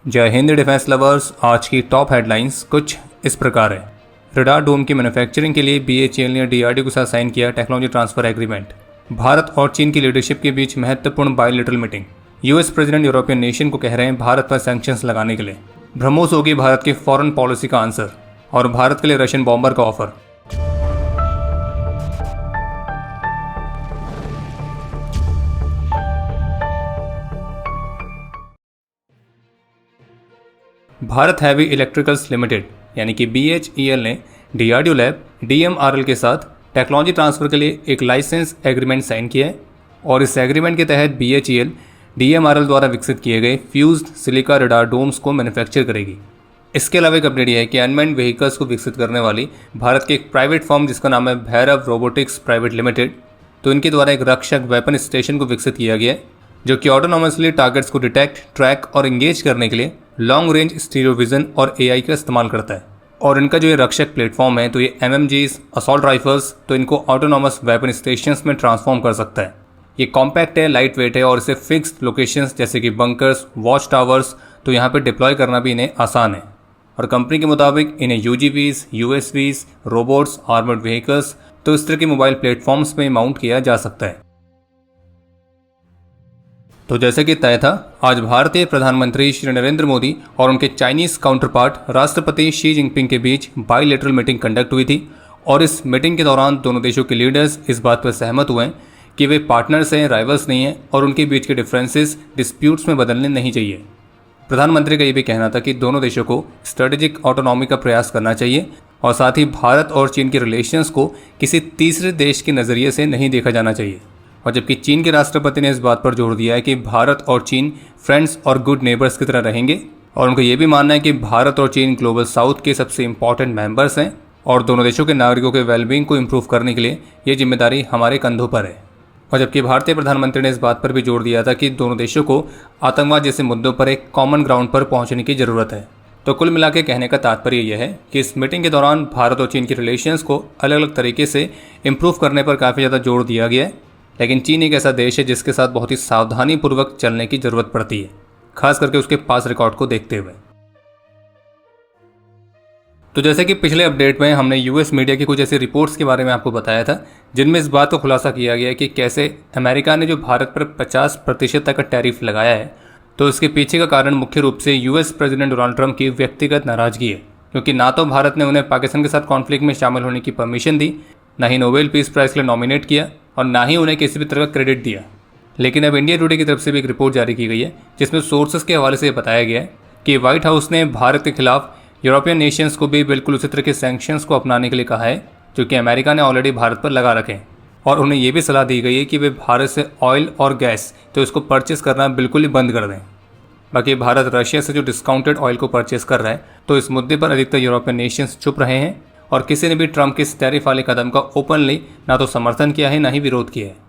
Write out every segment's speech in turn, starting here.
जय Hind defence lovers. आज की टॉप हेडलाइंस कुछ इस प्रकार है। रडार डोम की मैन्युफैक्चरिंग के लिए BHEL ने DRDO के साथ साइन किया टेक्नोलॉजी ट्रांसफर एग्रीमेंट। भारत और चीन की लीडरशिप के बीच महत्वपूर्ण bilateral meeting. US president European nation को कह रहे हैं भारत पर सैंक्शंस लगाने के लिए। ब्रह्मोस होगी भारत की फॉरेन पॉलिसी का आंसर और भारत के लिए रशियन बॉम्बर का offer. Bharat heavy electricals limited यानी कि BHEL ने DRDO लैब DMRL के साथ टेक्नोलॉजी ट्रांसफर के लिए एक लाइसेंस एग्रीमेंट साइन किया है और इस एग्रीमेंट के तहत BHEL DMRL द्वारा विकसित किए गए फ्यूज्ड सिलिका रडार डोम्स को मैन्युफैक्चर करेगी। इसके अलावा एक अपडेट यह है कि अनमैन्ड व्हीकल्स को विकसित करने वाली भारत की एक प्राइवेट फर्म जिसका नाम है भैरव रोबोटिक्स प्राइवेट लिमिटेड, तो इनके द्वारा एक रक्षक वेपन स्टेशन को विकसित किया गया है जो कि ऑटोनॉमसली टारगेट्स को डिटेक्ट, ट्रैक और इंगेज करने के लिए लॉन्ग रेंज स्टीरियो विजन और AI का इस्तेमाल करता है। और इनका जो ये रक्षक प्लेटफॉर्म है तो ये MMGs, असॉल्ट राइफल्स तो इनको ऑटोनॉमस वेपन स्टेशंस में ट्रांसफॉर्म कर सकता है। ये कॉम्पैक्ट है, लाइट वेट है और इसे फिक्स्ड लोकेशंस जैसे कि बंकर्स, वॉच टावर्स तो यहाँ पे डिप्लॉय करना भी इन्हें आसान है। और कंपनी के मुताबिक इन्हें UGVs, USVs, robots, armoured vehicles तो इस तरह के मोबाइल प्लेटफॉर्म्स में माउंट किया जा सकता है। तो जैसे कि तय था, आज भारतीय प्रधानमंत्री श्री नरेंद्र मोदी और उनके चाइनीज काउंटरपार्ट राष्ट्रपति शी जिनपिंग के बीच बायलैटरल मीटिंग कंडक्ट हुई थी और इस मीटिंग के दौरान दोनों देशों के लीडर्स इस बात पर सहमत हुए हैं कि वे पार्टनर्स हैं, राइवल्स नहीं हैं और उनके बीच के डिफरेंसेस डिस्प्यूट्स में बदलने नहीं चाहिए। प्रधानमंत्री का ये भी कहना था कि दोनों देशों को स्ट्रेटेजिक ऑटोनॉमी का प्रयास करना चाहिए और साथ ही भारत और चीन के रिलेशंस को किसी तीसरे देश के नज़रिए से नहीं देखा जाना चाहिए। और जबकि चीन के राष्ट्रपति ने इस बात पर जोर दिया है कि भारत और चीन फ्रेंड्स और गुड नेबर्स की तरह रहेंगे और उनका ये भी मानना है कि भारत और चीन ग्लोबल साउथ के सबसे इंपॉर्टेंट मेंबर्स हैं और दोनों देशों के नागरिकों के वेलबींग को इम्प्रूव करने के लिए ये जिम्मेदारी हमारे कंधों पर है। और जबकि भारतीय प्रधानमंत्री ने इस बात पर भी जोर दिया था कि दोनों देशों को आतंकवाद जैसे मुद्दों पर एक कॉमन ग्राउंड पर पहुंचने की जरूरत है। तो कुल मिला के कहने का तात्पर्य यह है कि इस मीटिंग के दौरान भारत और चीन के रिलेशंस को अलग अलग तरीके से इम्प्रूव करने पर काफ़ी ज़्यादा जोर दिया गया है। लेकिन चीन एक ऐसा देश है जिसके साथ बहुत ही सावधानी पूर्वक चलने की जरूरत पड़ती है, खास करके उसके पास रिकॉर्ड को देखते हुए। तो जैसे कि पिछले अपडेट में हमने US मीडिया की कुछ ऐसी रिपोर्ट्स के बारे में आपको बताया था जिनमें इस बात को खुलासा किया गया कि कैसे अमेरिका ने जो भारत पर 50% तक का टैरिफ लगाया है तो इसके पीछे का कारण मुख्य रूप से US प्रेसिडेंट डोनाल्ड ट्रंप की व्यक्तिगत नाराजगी है, क्योंकि ना तो भारत ने उन्हें पाकिस्तान के साथ कॉन्फ्लिक्ट में शामिल होने की परमिशन दी, ना ही नोबेल पीस प्राइज के लिए नॉमिनेट किया और ना ही उन्हें किसी भी तरह का क्रेडिट दिया। लेकिन अब इंडिया टुडे की तरफ से भी एक रिपोर्ट जारी की गई है जिसमें सोर्सेस के हवाले से बताया गया है कि व्हाइट हाउस ने भारत के खिलाफ यूरोपियन नेशंस को भी बिल्कुल उसी तरह के सैंक्शंस को अपनाने के लिए कहा है जो कि अमेरिका ने ऑलरेडी भारत पर लगा रखे हैं। और उन्हें यह भी सलाह दी गई है कि वे भारत से ऑयल और गैस तो इसको परचेस करना बिल्कुल ही बंद कर दें। बाकी भारत रशिया से जो डिस्काउंटेड ऑयल को परचेस कर रहा है तो इस मुद्दे पर अधिकतर यूरोपियन नेशंस चुप रहे हैं और किसी ने भी ट्रंप के इस टैरिफ वाले कदम का ओपनली ना तो समर्थन किया है ना ही विरोध किया है।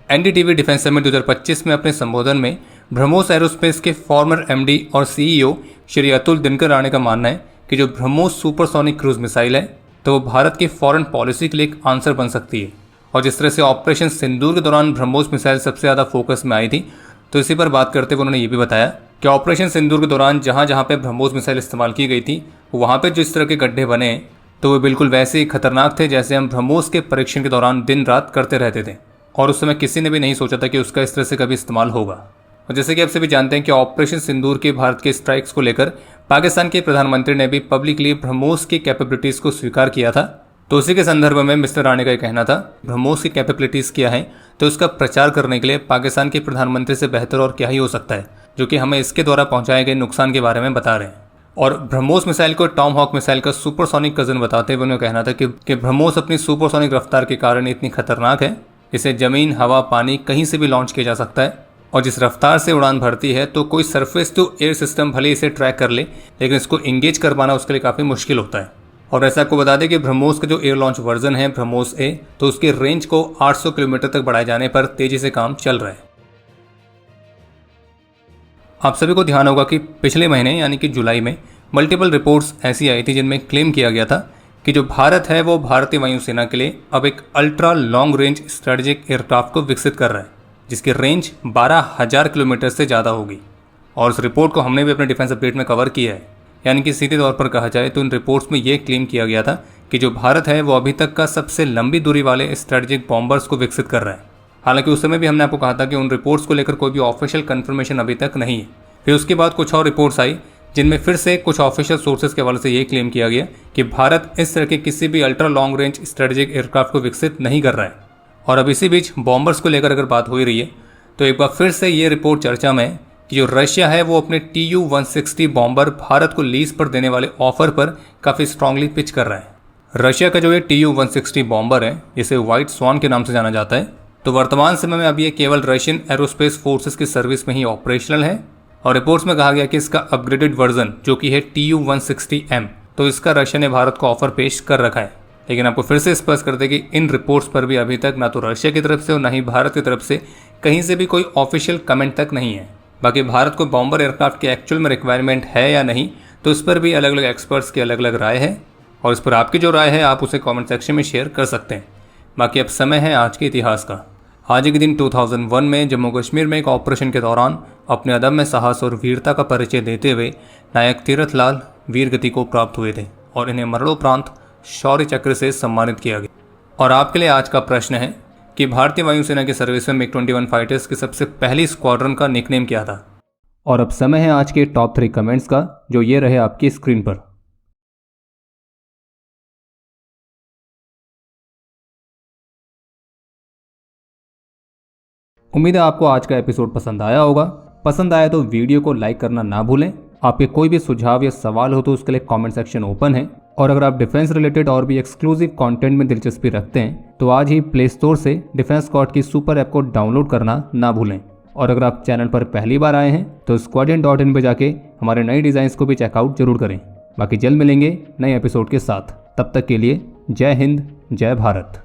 NDTV डिफेंस समिट 2025 में अपने संबोधन में ब्रह्मोस एरोस्पेस के फॉर्मर MD और CEO श्री अतुल दिनकर राणे का मानना है कि जो ब्रह्मोस सुपरसोनिक क्रूज मिसाइल है तो वो भारत की फॉरेन पॉलिसी के लिए एक आंसर बन सकती है। और जिस तरह से ऑपरेशन सिंदूर के दौरान ब्रह्मोस मिसाइल सबसे ज़्यादा फोकस में आई थी तो इसी पर बात करते हुए उन्होंने ये भी बताया कि ऑपरेशन सिंदूर के दौरान जहाँ जहाँ पे ब्रह्मोस मिसाइल इस्तेमाल की गई थी वहाँ पे जो इस तरह के गड्ढे बने तो वे बिल्कुल वैसे ही खतरनाक थे जैसे हम ब्रह्मोस के परीक्षण के दौरान दिन रात करते रहते थे और उस समय किसी ने भी नहीं सोचा था कि उसका इस तरह से कभी इस्तेमाल होगा। और जैसे कि आप सभी जानते हैं कि ऑपरेशन सिंदूर के भारत के स्ट्राइक्स को लेकर पाकिस्तान के प्रधानमंत्री ने भी पब्लिकली ब्रह्मोस की कैपेबिलिटीज़ को स्वीकार किया था। तो उसी के संदर्भ में मिस्टर राणे का कहना था ब्रह्मोस की कैपेबिलिटीज़ क्या है तो उसका प्रचार करने के लिए पाकिस्तान के प्रधानमंत्री से बेहतर और क्या ही हो सकता है जो कि हमें इसके द्वारा पहुंचाए गए नुकसान के बारे में बता रहे हैं। और ब्रह्मोस मिसाइल को टॉम हॉक मिसाइल का सुपरसोनिक कजन बताते हुए उन्हें कहना था कि ब्रह्मोस अपनी सुपरसोनिक रफ्तार के कारण इतनी खतरनाक है, इसे जमीन, हवा, पानी कहीं से भी लॉन्च किया जा सकता है और जिस रफ्तार से उड़ान भरती है तो कोई सरफेस टू एयर सिस्टम भले इसे ट्रैक कर ले लेकिन इसको इंगेज कर पाना उसके लिए काफ़ी मुश्किल होता है। और ऐसा आपको बता दें कि ब्रह्मोस का जो एयर लॉन्च वर्जन है ब्रह्मोस A तो उसके रेंज को 800 किलोमीटर तक बढ़ाए जाने पर तेजी से काम चल रहा है। आप सभी को ध्यान होगा कि पिछले महीने यानी कि जुलाई में मल्टीपल रिपोर्ट्स ऐसी आई थी जिनमें क्लेम किया गया था कि जो भारत है वो भारतीय वायुसेना के लिए अब एक ultra long range strategic aircraft को विकसित कर रहा है जिसकी रेंज 12,000 किलोमीटर से ज़्यादा होगी। और इस रिपोर्ट को हमने भी अपने डिफेंस अपडेट में कवर किया है। यानी कि सीधे तौर पर कहा जाए तो इन रिपोर्ट्स में ये क्लेम किया गया था कि जो भारत है वो अभी तक का सबसे लंबी दूरी वाले स्ट्रेटेजिक बॉम्बर्स को विकसित कर रहा है। हालांकि उस समय भी हमने आपको कहा था कि उन रिपोर्ट्स को लेकर कोई भी ऑफिशियल कंफर्मेशन अभी तक नहीं है। फिर उसके बाद कुछ और रिपोर्ट्स आई जिनमें फिर से कुछ ऑफिशियल सोर्सेज के हवाले से ये क्लेम किया गया कि भारत इस तरह के किसी भी ultra long range strategic aircraft को विकसित नहीं कर रहा है। और अब इसी बीच बॉम्बर्स को लेकर अगर बात हो ही रही है तो एक बार फिर से ये रिपोर्ट चर्चा में है कि जो रशिया है वो अपने Tu-160 बॉम्बर भारत को लीज पर देने वाले ऑफर पर काफ़ी स्ट्रांगली पिच कर रहा है। रशिया का जो ये Tu-160 बॉम्बर है जिसे व्हाइट स्वान के नाम से जाना जाता है, तो वर्तमान समय में अभी ये केवल रशियन एरोस्पेस फोर्सेस की सर्विस में ही ऑपरेशनल है। और रिपोर्ट्स में कहा गया कि इसका अपग्रेडेड वर्जन जो कि है Tu-160M, तो इसका रशिया ने भारत को ऑफर पेश कर रखा है। लेकिन आपको फिर से स्पष्ट कर दें कि इन रिपोर्ट्स पर भी अभी तक ना तो रशिया की तरफ से और ना ही भारत की तरफ से कहीं से भी कोई ऑफिशियल कमेंट तक नहीं है। बाकी भारत को बॉम्बर एयरक्राफ्ट की एक्चुअल में रिक्वायरमेंट है या नहीं, तो इस पर भी अलग अलग एक्सपर्ट्स की अलग अलग राय है और इस पर आपकी जो राय है आप उसे कमेंट सेक्शन में शेयर कर सकते हैं। बाकी अब समय है आज के इतिहास का। आज के दिन 2001 में जम्मू कश्मीर में एक ऑपरेशन के दौरान अपने अदम्य साहस और वीरता का परिचय देते हुए नायक तीरथ लाल वीर गति को प्राप्त हुए थे और इन्हें मरणोपरांत शौर्य चक्र से सम्मानित किया गया। और आपके लिए आज का प्रश्न है कि भारतीय वायुसेना की सर्विस में MiG-21 फाइटर्स की सबसे पहली स्क्वाड्रन का निकनेम क्या था। और अब समय है आज के टॉप 3 कमेंट्स का, जो ये रहे आपकी स्क्रीन पर। उम्मीद है आपको आज का एपिसोड पसंद आया होगा। पसंद आया तो वीडियो को लाइक करना ना भूलें। आपके कोई भी सुझाव या सवाल हो तो उसके लिए कमेंट सेक्शन ओपन है। और अगर आप डिफेंस रिलेटेड और भी एक्सक्लूसिव कंटेंट में दिलचस्पी रखते हैं तो आज ही प्ले स्टोर से डिफेंस स्क्वाड की सुपर ऐप को डाउनलोड करना ना भूलें। और अगर आप चैनल पर पहली बार आए हैं तो squadron.in पे जाके हमारे नए डिज़ाइंस को भी चेकआउट जरूर करें। बाकी जल्द मिलेंगे नए एपिसोड के साथ। तब तक के लिए जय हिंद, जय भारत।